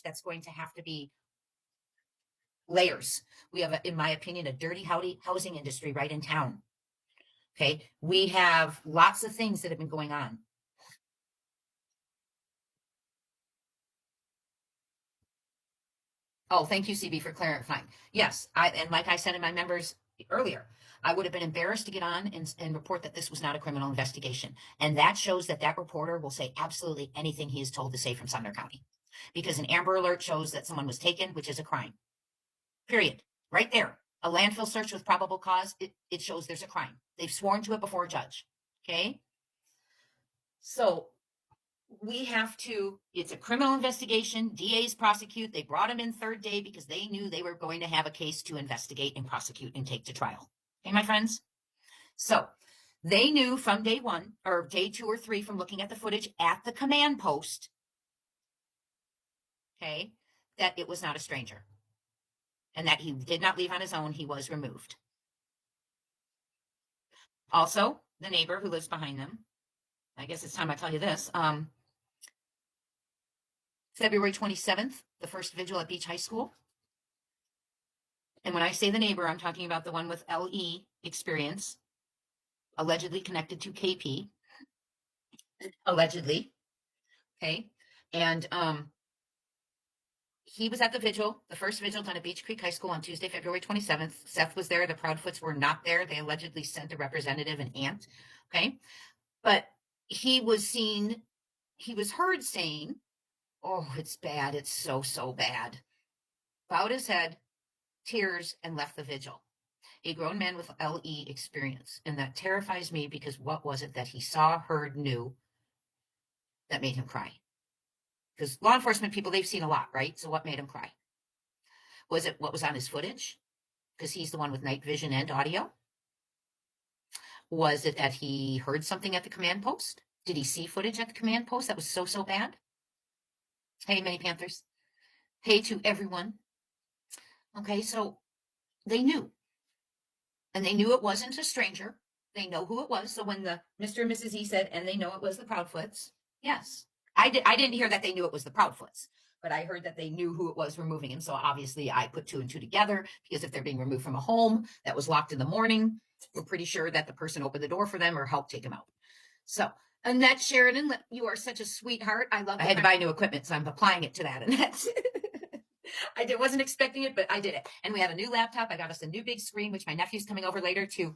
that's going to have to be layers. We have, in my opinion, a dirty housing industry right in town. Okay. We have lots of things that have been going on. Oh, thank you, CB, for clarifying. Yes, and like I said in my members earlier, I would have been embarrassed to get on and report that this was not a criminal investigation. And that shows that that reporter will say absolutely anything he is told to say from Sumner County. Because an Amber Alert shows that someone was taken, which is a crime. Period. Right there. A landfill search with probable cause, it shows there's a crime. They've sworn to it before a judge. Okay? So we have to, it's a criminal investigation. DAs prosecute. They brought him in third day because they knew they were going to have a case to investigate and prosecute and take to trial. Okay, my friends? So they knew from day one or day 2 or 3 from looking at the footage at the command post, okay, that it was not a stranger and that he did not leave on his own. He was removed. Also, the neighbor who lives behind them, I guess it's time I tell you this, February 27th, the first vigil at Beach High School. And when I say the neighbor, I'm talking about the one with LE experience, allegedly connected to KP, allegedly. Okay. And he was at the vigil, the first vigil done at Beach Creek High School on Tuesday, February 27th. Seth was there. The Proudfoots were not there. They allegedly sent a representative, an aunt. Okay. But he was heard saying, oh, it's bad. It's so, so bad. Bowed his head, tears, and left the vigil. A grown man with LE experience. And that terrifies me because what was it that he saw, heard, knew that made him cry? Because law enforcement people, they've seen a lot, right? So what made him cry? Was it what was on his footage? Because he's the one with night vision and audio. Was it that he heard something at the command post? Did he see footage at the command post that was so, so bad? Hey, Many Panthers. Hey to everyone. Okay, so they knew. And they knew it wasn't a stranger. They know who it was. So when the Mr. and Mrs. E said, and they know it was the Proudfoots, yes. I didn't hear that they knew it was the Proudfoots, but I heard that they knew who it was removing him. So obviously I put 2 and 2 together because if they're being removed from a home that was locked in the morning, we're pretty sure that the person opened the door for them or helped take them out. So Annette Sheridan, you are such a sweetheart. I love it. I had to buy new equipment, so I'm applying it to that. Annette. I wasn't expecting it, but I did it. And we have a new laptop. I got us a new big screen, which my nephew's coming over later to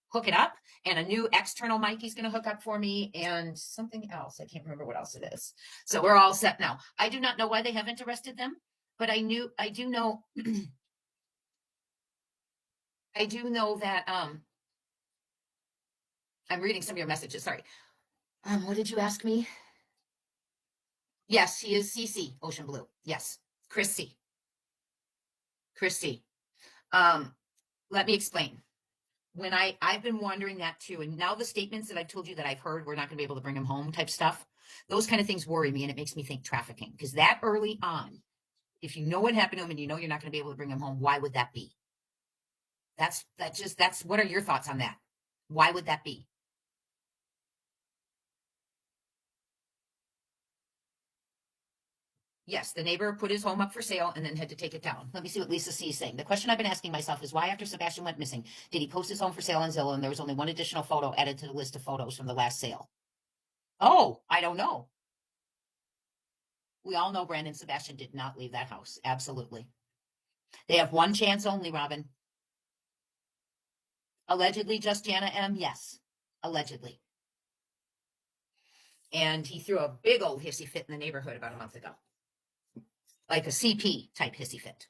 hook it up, and a new external mic he's going to hook up for me, and something else. I can't remember what else it is. So we're all set now. I do not know why they haven't arrested them, but I do know I do know that I'm reading some of your messages. Sorry. What did you ask me? Yes, he is CC Ocean Blue. Yes. Chris C. Let me explain. When I've been wondering that too, and now the statements that I've told you that I've heard, we're not going to be able to bring him home type stuff, those kind of things worry me, and it makes me think trafficking, because that early on, if you know what happened to him and you know you're not going to be able to bring him home, why would that be? That's what are your thoughts on that? Why would that be? Yes, the neighbor put his home up for sale and then had to take it down. Let me see what Lisa C is saying. The question I've been asking myself is why, after Sebastian went missing, did he post his home for sale on Zillow and there was only one additional photo added to the list of photos from the last sale? Oh, I don't know. We all know Brandon Sebastian did not leave that house. Absolutely. They have one chance only, Robin. Allegedly, just Jana M. Yes, allegedly. And he threw a big old hissy fit in the neighborhood about a month ago. Like a CP type hissy fit,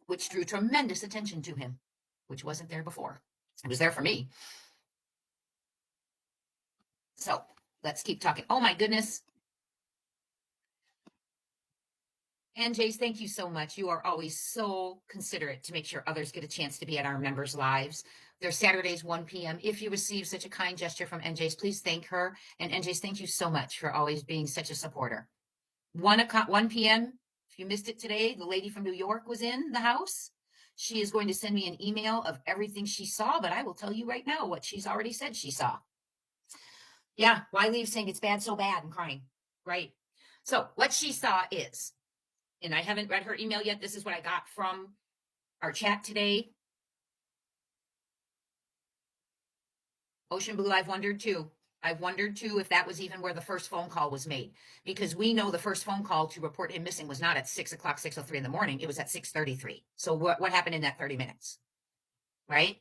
which drew tremendous attention to him, which wasn't there before. It was there for me. So let's keep talking. Oh my goodness. And Jace, thank you so much. You are always so considerate to make sure others get a chance to be at our members' lives. They're Saturdays, 1 p.m. If you receive such a kind gesture from NJ's, please thank her. And NJ's, thank you so much for always being such a supporter. 1 p.m. If you missed it today, the lady from New York was in the house. She is going to send me an email of everything she saw, but I will tell you right now what she's already said she saw. Yeah, why leave saying it's bad, so bad, and crying, right? So what she saw is, and I haven't read her email yet. This is what I got from our chat today. Ocean Blue, I've wondered too. I've wondered too if that was even where the first phone call was made, because we know the first phone call to report him missing was not at 6 o'clock, 6:03 in the morning. It was at 6:33. So what happened in that 30 minutes? Right?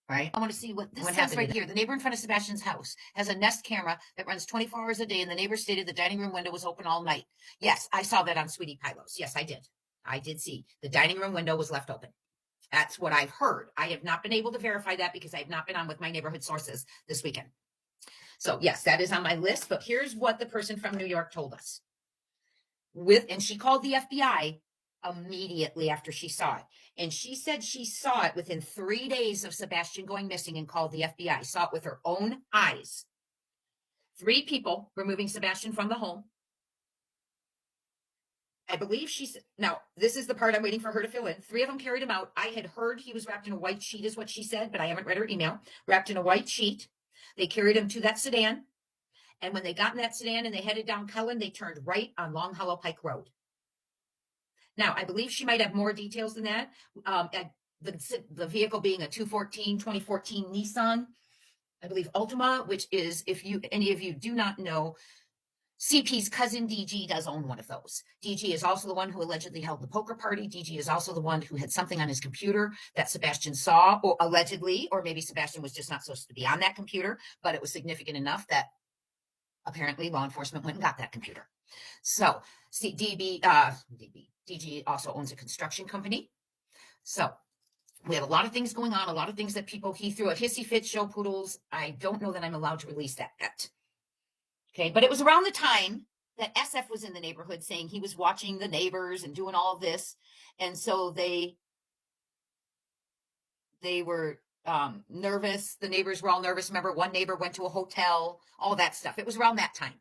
Right. I want to see what this says right here. The neighbor in front of Sebastian's house has a Nest camera that runs 24 hours a day, and the neighbor stated the dining room window was open all night. Yes, I saw that on Sweetie Pylos. Yes, I did. I did see the dining room window was left open. That's what I've heard. I have not been able to verify that because I have not been on with my neighborhood sources this weekend. So yes, that is on my list. But here's what the person from New York told us. And she called the FBI immediately after she saw it. And she said she saw it within 3 days of Sebastian going missing and called the FBI, saw it with her own eyes. 3 people removing Sebastian from the home. I believe now this is the part I'm waiting for her to fill in. 3 of them carried him out. I had heard he was wrapped in a white sheet is what she said, but I haven't read her email. Wrapped in a white sheet. They carried him to that sedan. And when they got in that sedan and they headed down Cullen, they turned right on Long Hollow Pike Road. Now, I believe she might have more details than that. The vehicle being a 2014 Nissan, I believe Altima, which is, if any of you do not know, CP's cousin DG does own one of those. DG is also the one who allegedly held the poker party. DG is also the one who had something on his computer that Sebastian saw, or allegedly, or maybe Sebastian was just not supposed to be on that computer, but it was significant enough that apparently law enforcement went and got that computer. So DG also owns a construction company. So we have a lot of things going on, a lot of things that he threw a hissy fit, show poodles. I don't know that I'm allowed to release that yet. Okay, but it was around the time that SF was in the neighborhood saying he was watching the neighbors and doing all of this. And so they were nervous. The neighbors were all nervous. Remember, one neighbor went to a hotel, all that stuff. It was around that time.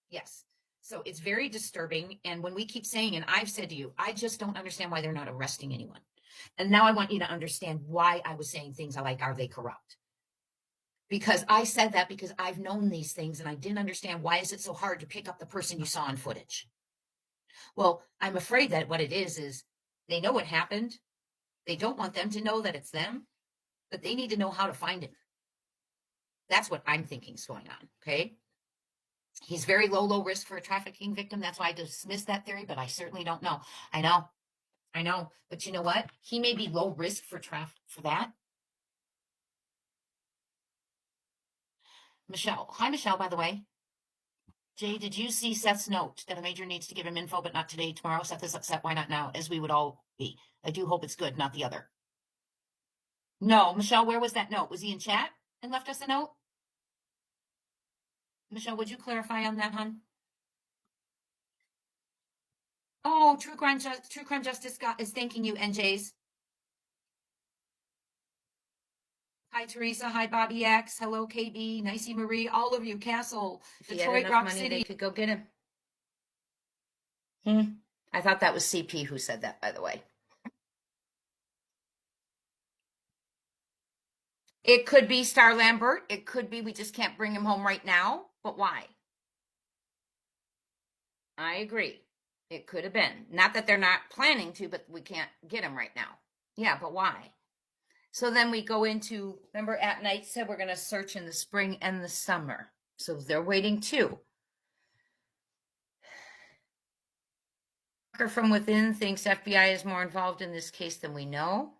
Yes. So it's very disturbing. And when we keep saying, and I've said to you, I just don't understand why they're not arresting anyone. And now I want you to understand why I was saying things like, are they corrupt? Because I said that because I've known these things and I didn't understand why is it so hard to pick up the person you saw on footage. Well, I'm afraid that what it is they know what happened. They don't want them to know that it's them, but they need to know how to find him. That's what I'm thinking is going on. Okay. He's very low risk for a trafficking victim. That's why I dismiss that theory, but I certainly don't know. I know. But you know what? He may be low risk for that. Michelle. Hi, Michelle, by the way. Jay, did you see Seth's note that a major needs to give him info, but not today, tomorrow? Seth is upset. Why not now? As we would all be. I do hope it's good, not the other. No, Michelle, where was that note? Was he in chat and left us a note? Michelle, would you clarify on that, hon? Oh, True Crime Justice is thanking you, NJs. Hi, Teresa. Hi, Bobby X. Hello, KB. Nicey Marie. All of you. Castle. Detroit, Rock City. They could go get him. I thought that was CP who said that, by the way. It could be Star Lambert. It could be we just can't bring him home right now. But why? I agree. It could have been. Not that they're not planning to, but we can't get him right now. Yeah, but why? So then we go into, remember at night said we're going to search in the spring and the summer. So they're waiting too. From within thinks FBI is more involved in this case than we know.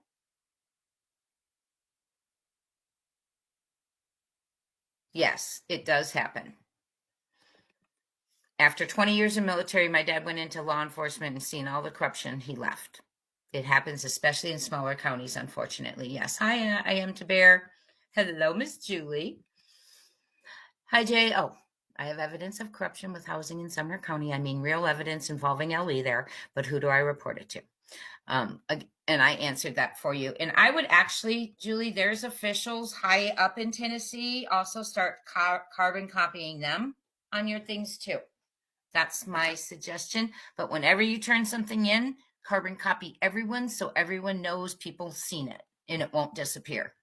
Yes, it does happen. After 20 years in military, my dad went into law enforcement and seen all the corruption. He left. It happens especially in smaller counties, unfortunately. Yes. Hi, I am to bear. Hello, Miss Julie. Hi, Jay. Oh, I have evidence of corruption with housing in Sumner County. I mean, real evidence involving LE there, but who do I report it to? And I answered that for you. And I would actually, Julie, there's officials high up in Tennessee, also start carbon copying them on your things too. That's my suggestion. But whenever you turn something in, carbon copy everyone so everyone knows people seen it and it won't disappear.